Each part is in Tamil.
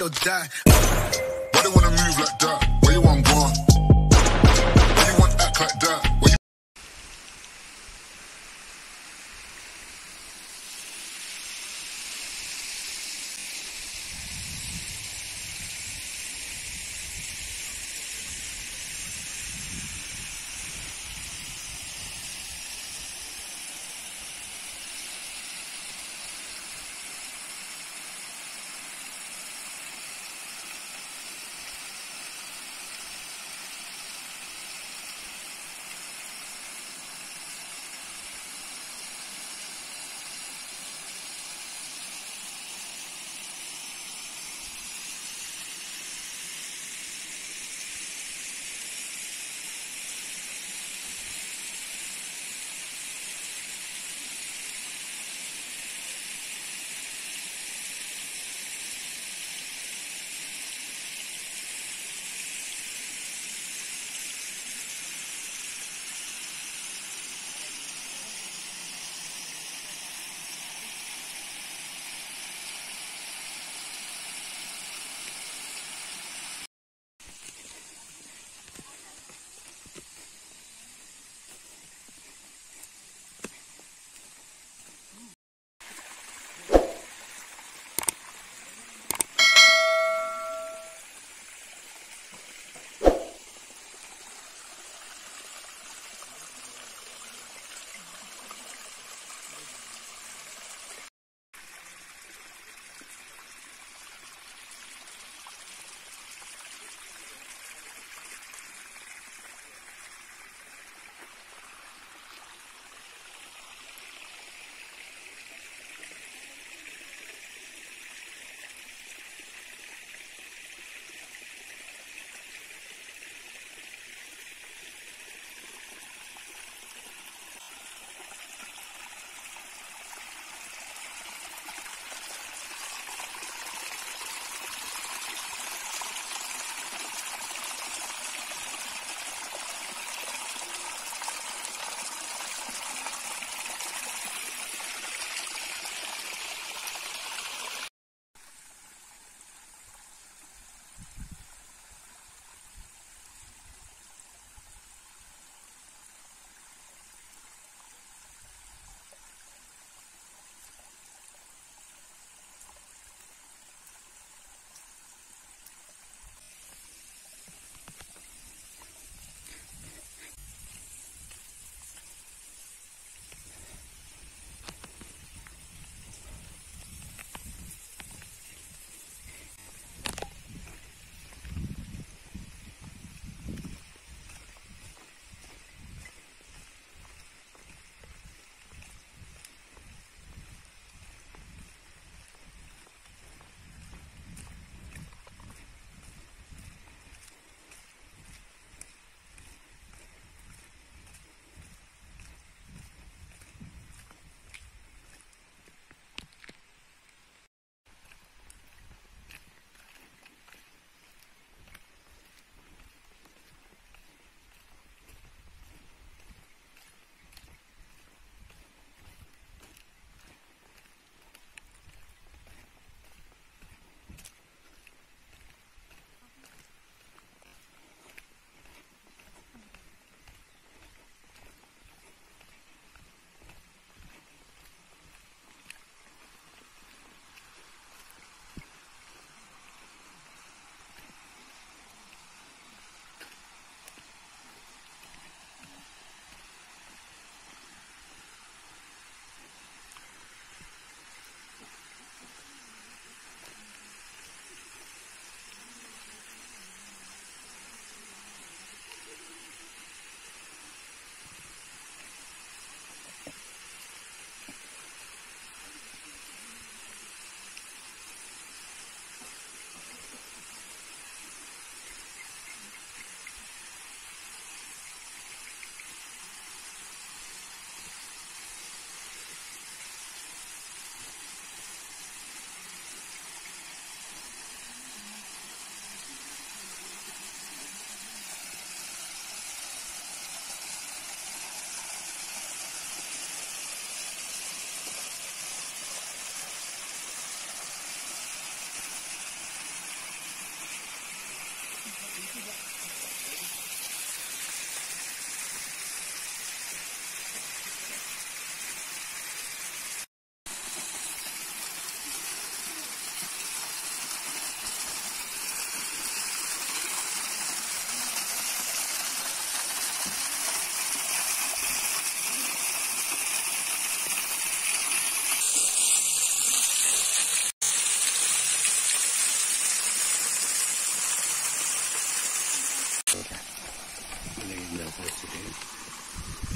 or die. Why they wanna move like that? Where you want go? Why you want act like that? Where you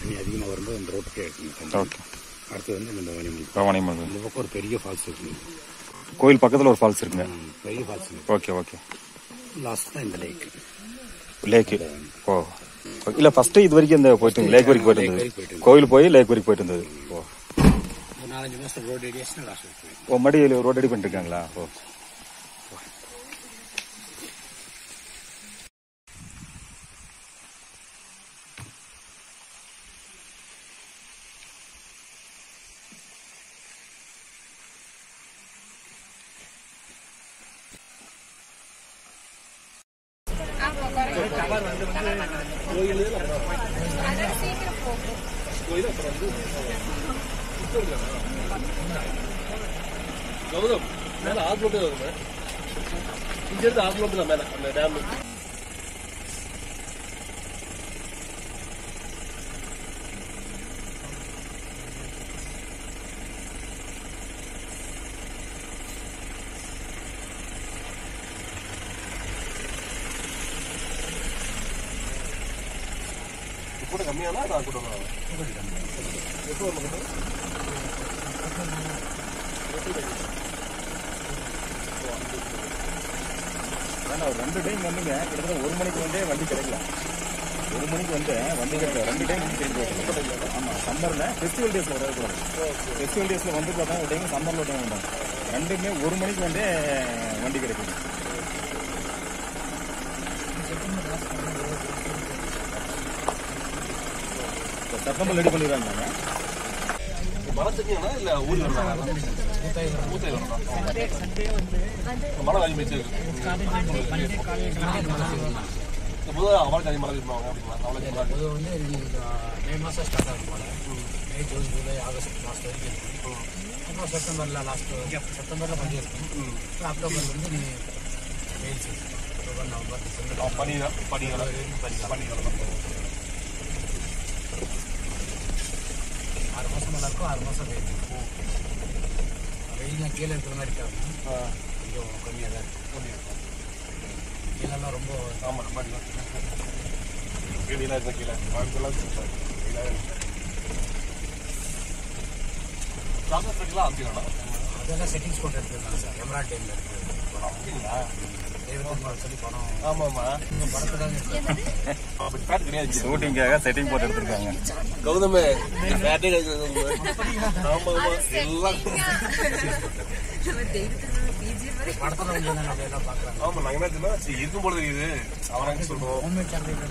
தண்ணி அதிகமாக வரும்போது அந்த ரோட்டுக்கே எடுக்கணும். ஓகே. அடுத்து வந்து இந்த பவானிமலை இந்த பக்கம் ஒரு பெரிய ஃபால்ஸ் இருக்குது. கோயில் பக்கத்தில் ஒரு ஃபால்ஸ் இருக்குங்க. பெரிய ஃபால்ஸ். Okay okay. லாஸ்ட் தான் இந்த லேக்கு. ஓ இல்லை, ஃபஸ்ட்டு இது வரைக்கும் இந்த போயிட்டு லேக் வரைக்கும் போயிட்டு இருந்தது. கோயில் போய் லேக் வரைக்கும் போயிட்டு இருந்தது. ஓ 4-5 மாதம் ரோடு ஏரியாஸ்னா லாஸ்ட். ஓ மறுபடியும் ரோடு ரெடி பண்ணிருக்காங்களா? ஓ கௌதம் மேல ஆப்லோட் வருங்க. இங்க இருந்து ஆப்லோட் தான் மேல அந்த டேம். கூட கம்மியானா நான் கூட எப்போ ஆனால் ஒரு 2 டைம் வந்துங்க, கிட்டத்தட்ட 1 மணிக்கு வந்தே வண்டி கிடைக்கலாம். 1 மணிக்கு வந்து வண்டி கிடைக்கல. 2 டைம் வந்து தெரிஞ்சு போட்டோம். ஆமாம், சம்மரில் ஃபெஸ்டிவல் டேஸில் வரக்கூடாது. ஃபெஸ்டிவல் டேஸில் வந்து பார்த்தா ஒரு டைம் சம்மரில் ஒரு டைம் வந்தாங்க. 2மே 1 மணிக்கு வந்தே வண்டி கிடைக்கும். செப்டம்பர் ரெடி பண்ணிடுறாங்க. மழை தண்ணியானா இல்லை ஊர் வருவாங்க? ஊத்தை வரணும். மழை அதிகமாக பொதுவாக அவளுக்கு அதிக மழை இருப்பாங்க அப்படிங்களா? அவளுக்கு பொதுவாக வந்து மே மாதம் ஸ்டார்ட் ஆகும் போல. மே, ஜூன், ஜூலை, ஆகஸ்ட் லாஸ்ட் வரைக்கும் இருக்கும். அப்புறம் செப்டம்பரில் செப்டம்பரில் பனி இருக்கும். அக்டோபரில் வந்து நீங்கள் வெயில் சீசன். அக்டோபர், நவம்பர், டிசம்பர் பனி தான். பனி காலம் 6 மாதம் நல்லா இருக்கும். 6 மாதம் வெயில். வெயிலாம் கீழே இருக்கிற மாதிரி இருக்காது. கொஞ்சம் கம்மியாக தான் இருக்கும். கீழெல்லாம் ரொம்ப ஆமாம் ரொம்ப கீழே இருந்த கீழே வாழ்க்கைலாம் சாக்லேட்லாம் அப்படிங்களா? அதெல்லாம் செட்டிங்ஸ் போட்டு எடுத்துருக்காங்க சார். எமரால்ட் டைமில் இருக்குது. அப்படிங்களா? சொல்லி படம். ஆமாம்மா, படத்தில் கிடையாது. ஷூட்டிங்காக செட்டிங் போட்டு எடுத்துருக்காங்க. கௌதமே பேட்டே கிடைக்கிறது. ஆமாம் எல்லாம் படத்தில் வந்து எல்லாம் பார்க்குறாங்க. ஆமாம், நாங்கள் என்ன சரி இருக்கும் போல தெரியுது. அவனாங்க சொல்லுவோம். ஹோம்மேட் சாக்லேட் வேற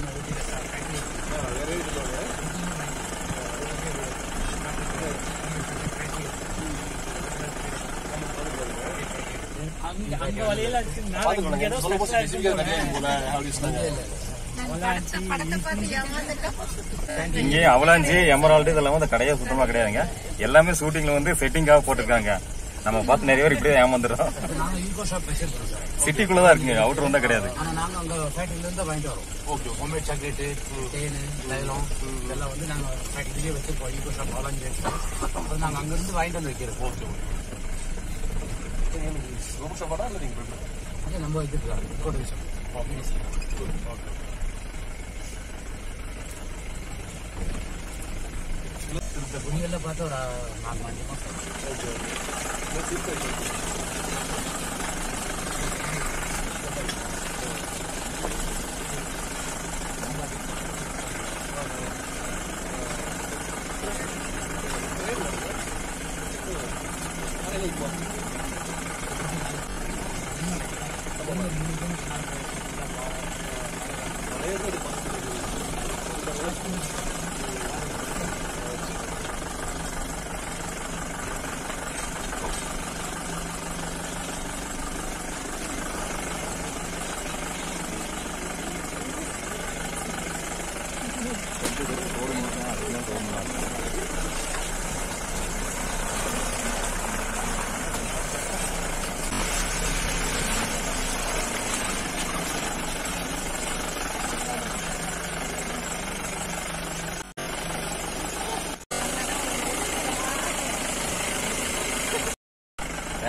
சொல்லுவாங்க. அங்க வழியில இங்கே அவலாஞ்சி, எமரால்டு இதெல்லாம் வந்து கடையா சுத்தமா கிடையாதுங்க. எல்லாமே ஷூட்டிங்ல வந்து செட்டிங்காக போட்டிருக்காங்க. நம்ம பார்த்து நிறைய பேர் இப்படியே ஏமாந்துடும். சிட்டிக்குள்ளதான் இருக்குங்க, அவுட்டர் வந்தா கிடையாது. நாங்க அங்க ஃபேக்டரியில இருந்து வாங்கிட்டு வரோம். ஓகே, ஹோம்மேட் சாக்லேட், தேன், தைலம் இதெல்லாம் வந்து நாங்க ஃபேக்டரியிலேயே வச்சிருப்போம். Eco shop Avalanche. அப்புறம் நாங்க அங்க இருந்து வாங்கிட்டு வந்து வைக்கிறோம். ஓகே ரொம்ப சாப்பாடா இல்லை நீங்கள் அதே நம்ம வச்சிருக்கோம். Ego tourism. இந்த புனியெல்லாம் பார்த்தா ஒரு 4-5 மாதம்.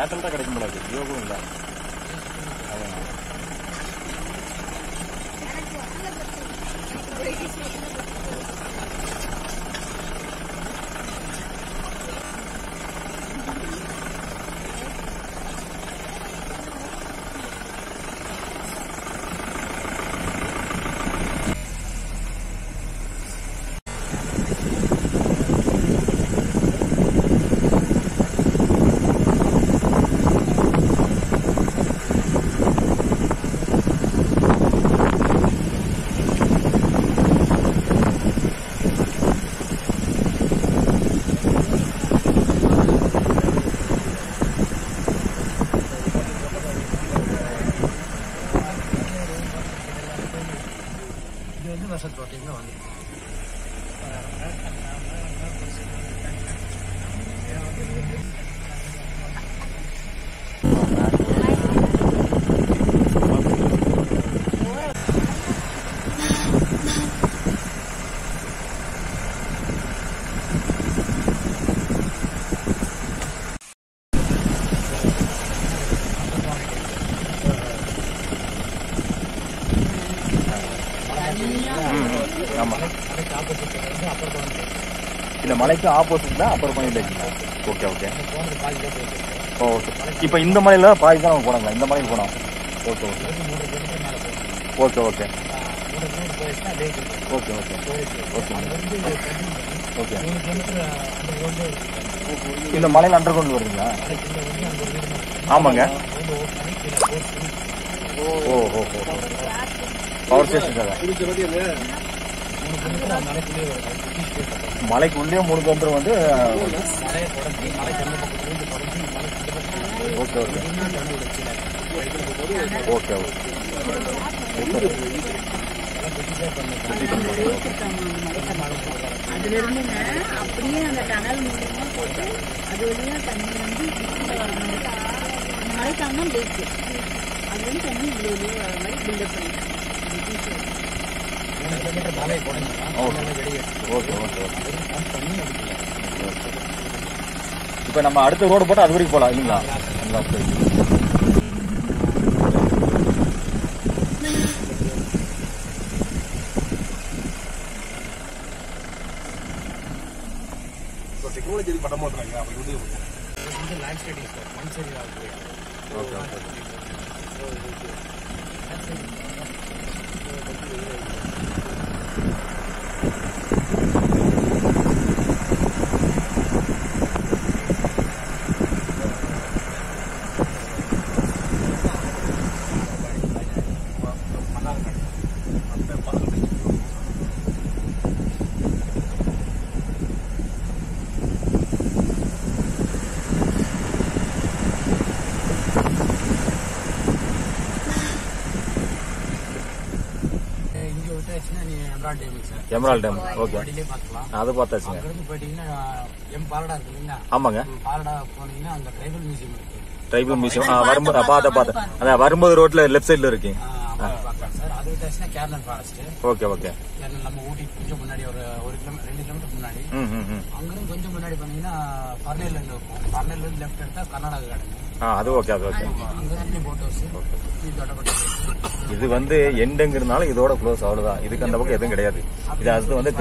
ஏர்டெல் தான் கிடைக்கும் போல இருக்கு, ஜியோவும் இல்லை. இது வந்து வருஷத்து ஒரு டைம் தான் வந்து இந்த மலைக்கு ஆப்போசிட் தான் அப்பர் பாயிண்ட் இருக்குங்களா? Okay okay. ஓ இப்போ இந்த மலையில பாதி தான் நம்ம போனாங்களா? இந்த மலைக்கு போனோம். Okay okay okay okay okay okay okay okay. இந்த மலையில அண்டர் கிரவுண்ட் வருதுங்களா? ஆமாங்க. ஓ ஓ ஓ பவர் ஸ்டேஷன் மலைக்குள்ளேயே 3 கிலோமீட்டர் வந்து ஓகே ஓகே ஓகே அதுல இருந்துங்க அப்படியே அந்த டனல் மூலமா போட்டு அது வழியா தண்ணி வந்து மழைக்கான லேக் அது வந்து தண்ணி இவ்வளவு வர மாதிரி பில்டப் பண்ணிருக்காங்க. இப்ப நம்ம அடுத்த ரோடு போட்டு அது வரைக்கும் போலாம் இல்லைங்களா? டெக்னாலஜி பண்ண மாட்டாங்க அப்படி வந்து லேண்ட் ஸ்லைடிங் சார் மண் சரி ஆகுது. Okay okay Emerald dam. Okay அது பார்த்தாச்சுங்க. ஆமாங்க ட்ரைபல் மியூசியம் வரும்போது பார்த்தேன். அதான் வரும்போது ரோட்ல லெஃப்ட் சைட்ல இருக்கு. Okay okay. நம்ம ஊட்டி கொஞ்சம் முன்னாடி ஒரு 2 கிலோமீட்டர் முன்னாடி அங்கிருந்து கொஞ்சம் முன்னாடி பாத்தீங்கன்னா பர்னேல் இருக்கும். பர்னேல் இருந்து லெஃப்ட் எடுத்தா கர்நாடகா கார்டன். அது ஓகே அது ஓகே. அங்கிருந்து போட் ஹவுஸ் இது வந்து எண்டுங்கிறதுனால இதோட க்ளோஸ் அவ்வளவுதான். இதுக்கு அந்த பக்கம் எதுவும் கிடையாது. இது அது வந்து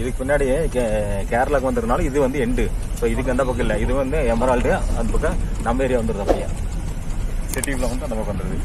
இதுக்கு பின்னாடி கேரளாக்கு வந்ததுனால இது வந்து எண்டு. ஸோ இதுக்கு அந்த பக்கம் இல்லை. இது வந்து எமரால்டு அந்த பக்கம் நம்ம ஏரியா வந்துடுது. அப்படியே சிட்டிக்குள்ள வந்து அந்த பக்கம் வந்துடுது.